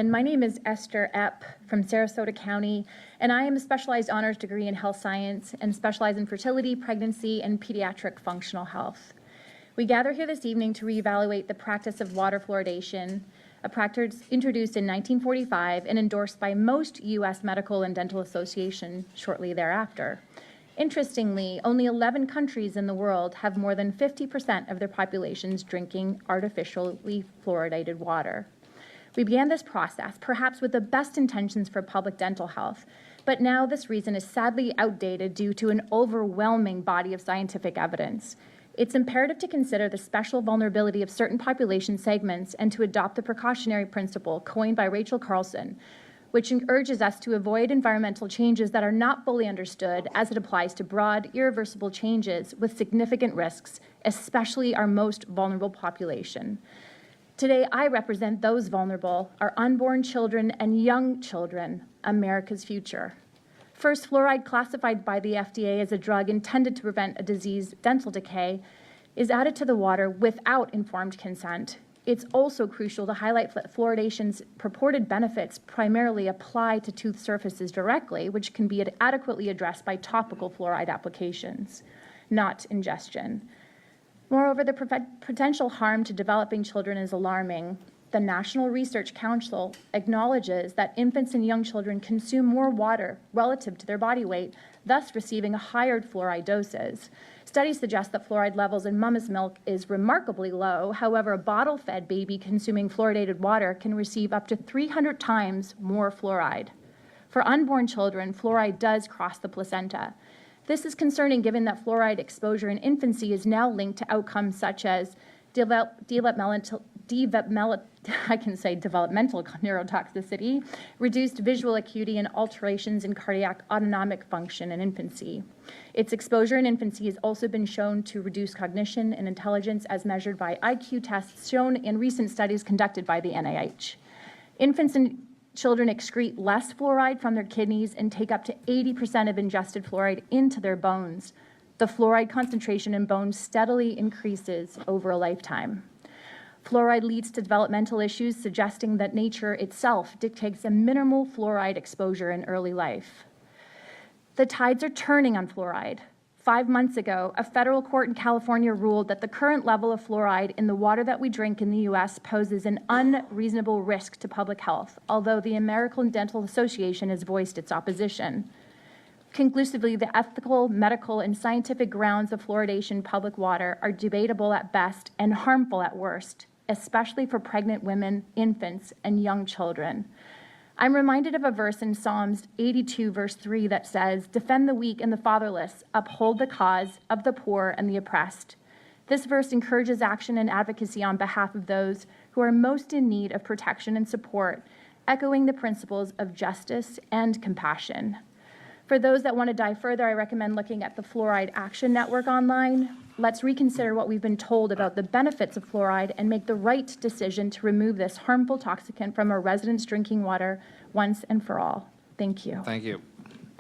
And my name is Esther Epp from Sarasota County, and I am a specialized honors degree in health science and specialize in fertility, pregnancy, and pediatric functional health. We gather here this evening to reevaluate the practice of water fluoridation, a practice introduced in 1945 and endorsed by most U.S. medical and dental associations shortly thereafter. Interestingly, only 11 countries in the world have more than 50% of their populations drinking artificially fluoridated water. We began this process, perhaps with the best intentions for public dental health, but now this reason is sadly outdated due to an overwhelming body of scientific evidence. It's imperative to consider the special vulnerability of certain population segments and to adopt the precautionary principle coined by Rachel Carlson, which urges us to avoid environmental changes that are not fully understood as it applies to broad, irreversible changes with significant risks, especially our most vulnerable population. Today, I represent those vulnerable, our unborn children and young children, America's future. First, fluoride, classified by the FDA as a drug intended to prevent a disease, dental decay, is added to the water without informed consent. It's also crucial to highlight that fluoridation's purported benefits primarily apply to tooth surfaces directly, which can be adequately addressed by topical fluoride applications, not ingestion. Moreover, the potential harm to developing children is alarming. The National Research Council acknowledges that infants and young children consume more water relative to their body weight, thus receiving higher fluoride doses. Studies suggest that fluoride levels in mama's milk is remarkably low. However, a bottle-fed baby consuming fluoridated water can receive up to 300 times more fluoride. For unborn children, fluoride does cross the placenta. This is concerning given that fluoride exposure in infancy is now linked to outcomes such as developmental neurotoxicity, reduced visual acuity, and alterations in cardiac autonomic function in infancy. Its exposure in infancy has also been shown to reduce cognition and intelligence as measured by IQ tests shown in recent studies conducted by the NIH. Infants and children excrete less fluoride from their kidneys and take up to 80% of ingested fluoride into their bones. The fluoride concentration in bones steadily increases over a lifetime. Fluoride leads to developmental issues, suggesting that nature itself dictates a minimal fluoride exposure in early life. The tides are turning on fluoride. 5 months ago, a federal court in California ruled that the current level of fluoride in the water that we drink in the U.S. poses an unreasonable risk to public health, although the American Dental Association has voiced its opposition. Conclusively, the ethical, medical, and scientific grounds of fluoridation in public water are debatable at best and harmful at worst, especially for pregnant women, infants, and young children. I'm reminded of a verse in Psalms 82, verse 3 that says, "Defend the weak and the fatherless, uphold the cause of the poor and the oppressed." This verse encourages action and advocacy on behalf of those who are most in need of protection and support, echoing the principles of justice and compassion. For those that want to dive further, I recommend looking at the Fluoride Action Network online. Let's reconsider what we've been told about the benefits of fluoride and make the right decision to remove this harmful toxicant from our residents' drinking water once and for all. Thank you. Thank you.